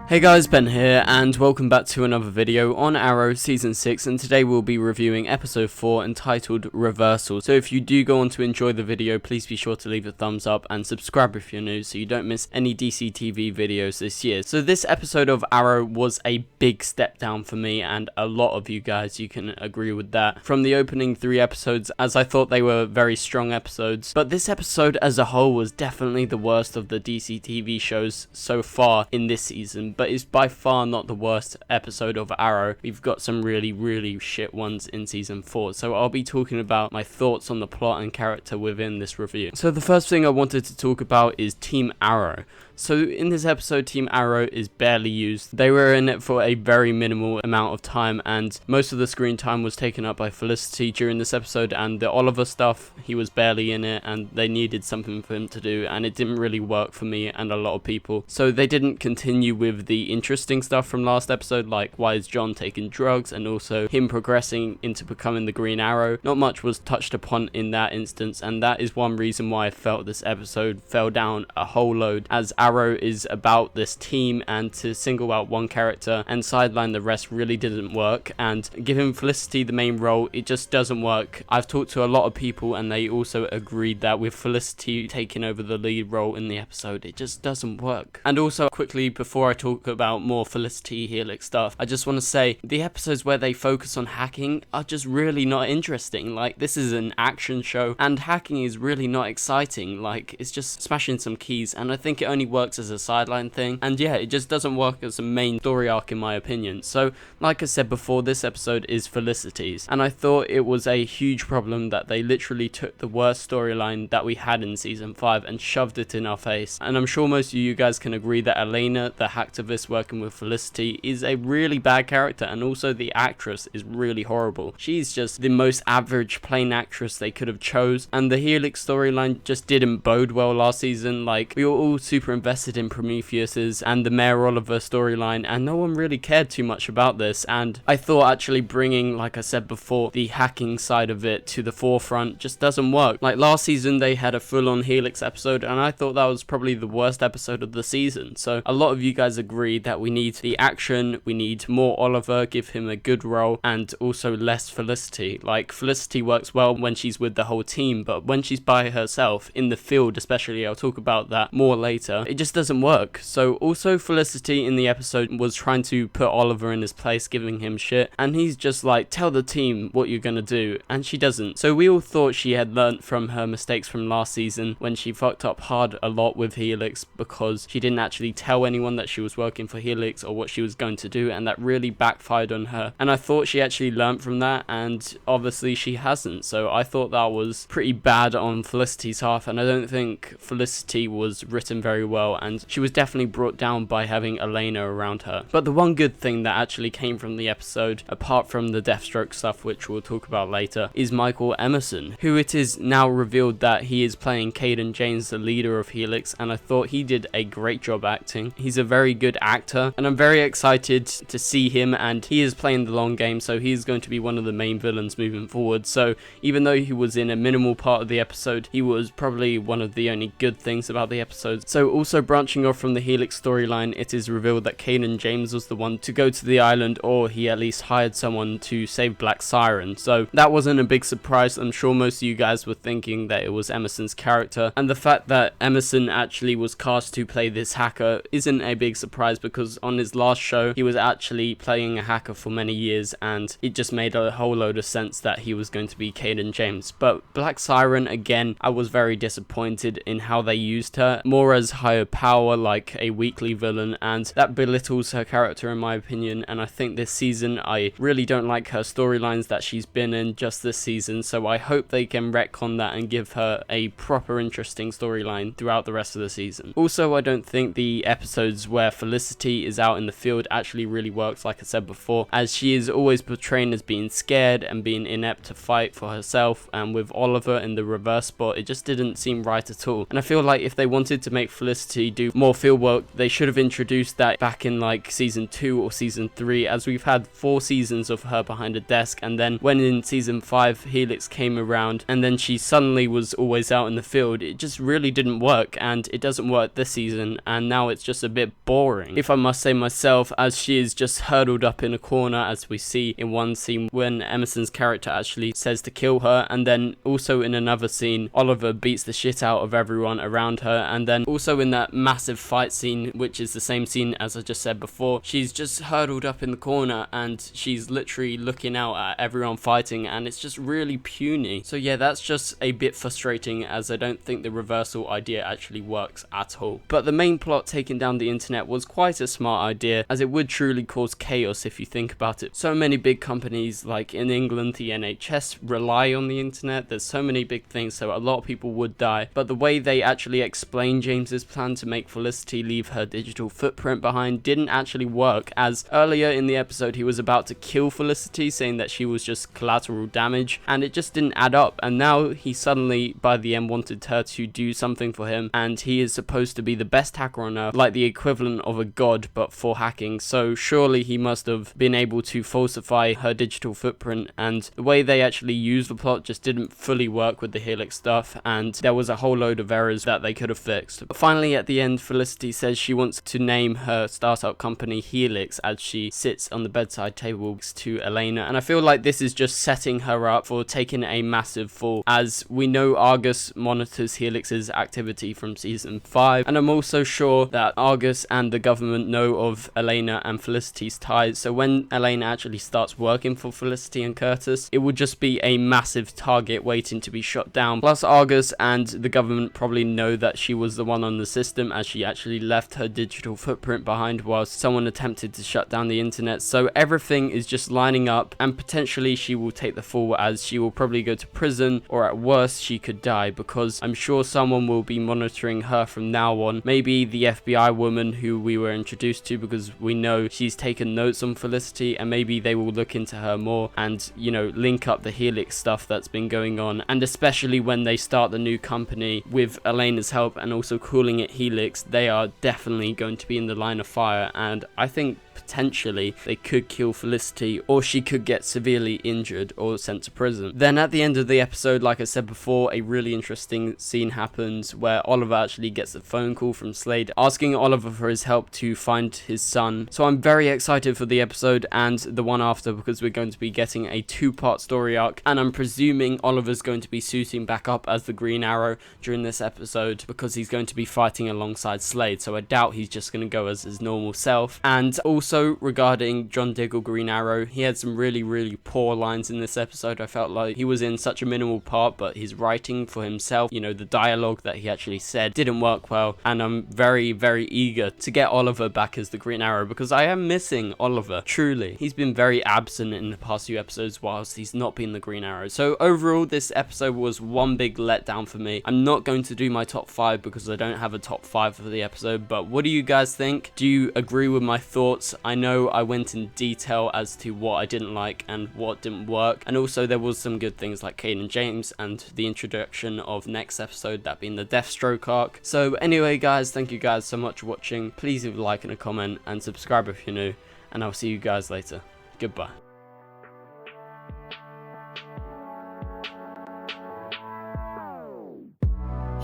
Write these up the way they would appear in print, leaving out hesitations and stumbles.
Hey guys, Ben here, and welcome back to another video on Arrow Season 6, and today we'll be reviewing Episode 4 entitled Reversal. So if you do go on to enjoy the video, please be sure to leave a thumbs up and subscribe if you're new so you don't miss any DC TV videos this year. So this episode of Arrow was a big step down for me, and a lot of you guys, you can agree with that, from the opening 3 episodes, as I thought they were very strong episodes. But this episode as a whole was definitely the worst of the DC TV shows so far in this season, but it's by far not the worst episode of Arrow. We've got some really shit ones in season 4, so I'll be talking about my thoughts on the plot and character within this review. So the first thing I wanted to talk about is Team Arrow. So in this episode, Team Arrow is barely used. They were in it for a very minimal amount of time, and most of the screen time was taken up by Felicity during this episode, and the Oliver stuff, he was barely in it, and they needed something for him to do, and it didn't really work for me and a lot of people. So they didn't continue with the interesting stuff from last episode, like why is John taking drugs, and also him progressing into becoming the Green Arrow. Not much was touched upon in that instance, and that is one reason why I felt this episode fell down a whole load, as Arrow is about this team, and to single out one character and sideline the rest really didn't work, and giving Felicity the main role, it just doesn't work. I've talked to a lot of people and they also agreed that with Felicity taking over the lead role in the episode, it just doesn't work. And also quickly, before I talk about more Felicity Helix stuff, I just want to say the episodes where they focus on hacking are just really not interesting. Like, this is an action show and hacking is really not exciting. Like, it's just smashing some keys, and I think it only works as a sideline thing, and yeah, it just doesn't work as a main story arc in my opinion. So like I said before, this episode is Felicity's, and I thought it was a huge problem that they literally took the worst storyline that we had in season 5 and shoved it in our face. And I'm sure most of you guys can agree that Elena, the hacktivist working with Felicity, is a really bad character, and also the actress is really horrible. She's just the most average plain actress they could have chose, and the Helix storyline just didn't bode well last season. Like, we were all super invested in Prometheus's and the Mayor Oliver storyline, and no one really cared too much about this, and I thought actually bringing, like I said before, the hacking side of it to the forefront just doesn't work. Like, last season they had a full-on Helix episode, and I thought that was probably the worst episode of the season. So a lot of you guys agree that we need the action, we need more Oliver, give him a good role, and also less Felicity. Like, Felicity works well when she's with the whole team, but when she's by herself in the field especially, I'll talk about that more later, it just doesn't work. So also Felicity in the episode was trying to put Oliver in his place, giving him shit, and he's just like, tell the team what you're gonna do, and she doesn't. So we all thought she had learnt from her mistakes from last season when she fucked up hard a lot with Helix because she didn't actually tell anyone that she was working for Helix or what she was going to do, and that really backfired on her, and I thought she actually learnt from that, and obviously she hasn't. So I thought that was pretty bad on Felicity's half, and I don't think Felicity was written very well, and she was definitely brought down by having Elena around her. But the one good thing that actually came from the episode, apart from the deathstroke stuff which we'll talk about later, is Michael Emerson, who it is now revealed that he is playing Cayden James, the leader of Helix, and I thought he did a great job acting. He's a very good actor, and I'm very excited to see him, and he is playing the long game, so he's going to be one of the main villains moving forward. So even though he was in a minimal part of the episode, he was probably one of the only good things about the episode. So also branching off from the Helix storyline, it is revealed that Cayden James was the one to go to the island, or he at least hired someone to save Black Siren. So that wasn't a big surprise. I'm sure most of you guys were thinking that it was Emerson's character, and the fact that Emerson actually was cast to play this hacker isn't a big surprise, because on his last show he was actually playing a hacker for many years, and it just made a whole load of sense that he was going to be Cayden James. But Black Siren, again, I was very disappointed in how they used her, more as higher power, like a weekly villain, and that belittles her character in my opinion. And I think this season, I really don't like her storylines that she's been in just this season, so I hope they can retcon that and give her a proper interesting storyline throughout the rest of the season. Also, I don't think the episodes where Felicity is out in the field actually really works, like I said before, as she is always portrayed as being scared and being inept to fight for herself, and with Oliver in the reverse spot, it just didn't seem right at all. And I feel like if they wanted to make Felicity Felicity do more field work. They should have introduced that back in like season 2 or season 3, as we've had 4 seasons of her behind a desk, and then when in season 5 Helix came around and then she suddenly was always out in the field, it just really didn't work, and it doesn't work this season, and now it's just a bit boring, if I must say myself, as she is just hurdled up in a corner, as we see in one scene when Emerson's character actually says to kill her, and then also in another scene Oliver beats the shit out of everyone around her, and then also in that massive fight scene, which is the same scene as I just said before, she's just hurdled up in the corner and she's literally looking out at everyone fighting, and it's just really puny. So yeah, that's just a bit frustrating, as I don't think the reversal idea actually works at all. But the main plot, taking down the internet, was quite a smart idea, as it would truly cause chaos if you think about it. So many big companies, like in England the NHS, rely on the internet. There's so many big things, so a lot of people would die. But the way they actually explain James's plan to make Felicity leave her digital footprint behind didn't actually work, as earlier in the episode he was about to kill Felicity, saying that she was just collateral damage, and it just didn't add up. And now he suddenly by the end wanted her to do something for him, and he is supposed to be the best hacker on earth, like the equivalent of a god but for hacking, so surely he must have been able to falsify her digital footprint. And the way they actually used the plot just didn't fully work with the Helix stuff, and there was a whole load of errors that they could have fixed. But finally at the end, Felicity says she wants to name her startup company Helix, as she sits on the bedside table next to Elena, and I feel like this is just setting her up for taking a massive fall, as we know Argus monitors Helix's activity from season 5, and I'm also sure that Argus and the government know of Elena and Felicity's ties, so when Elena actually starts working for Felicity and Curtis, it would just be a massive target waiting to be shot down. Plus Argus and the government probably know that she was the one on the system, as she actually left her digital footprint behind whilst someone attempted to shut down the internet, so everything is just lining up, and potentially she will take the fall, as she will probably go to prison, or at worst she could die, because I'm sure someone will be monitoring her from now on. Maybe the FBI woman who we were introduced to, because we know she's taken notes on Felicity, and maybe they will look into her more and, you know, link up the Helix stuff that's been going on, and especially when they start the new company with Elena's help and also calling it Helix, they are definitely going to be in the line of fire, and I think potentially they could kill Felicity, or she could get severely injured or sent to prison. Then at the end of the episode, like I said before, a really interesting scene happens where Oliver actually gets a phone call from Slade asking Oliver for his help to find his son. So I'm very excited for the episode and the one after, because we're going to be getting a 2-part story arc, and I'm presuming Oliver's going to be suiting back up as the Green Arrow during this episode, because he's going to be fighting alongside Slade, so I doubt he's just going to go as his normal self. And also regarding John Diggle Green Arrow, he had some really poor lines in this episode. I felt like he was in such a minimal part, but his writing for himself, you know, the dialogue that he actually said didn't work well, and I'm very eager to get Oliver back as the Green Arrow, because I am missing Oliver, truly. He's been very absent in the past few episodes whilst he's not been the Green Arrow. So overall, this episode was one big letdown for me. I'm not going to do my top 5 because I don't have a top 5 for the episode, but what do you guys think? Do you agree with my thoughts? I know I went in detail as to what I didn't like and what didn't work, and also there was some good things like Cayden and James and the introduction of next episode, that being the Deathstroke arc. So anyway guys, thank you guys so much for watching. Please leave a like and a comment and subscribe if you're new, and I'll see you guys later. Goodbye.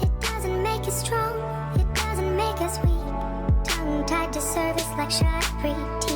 It doesn't make us strong, it doesn't make us weak. Tongue tied to service like shot free.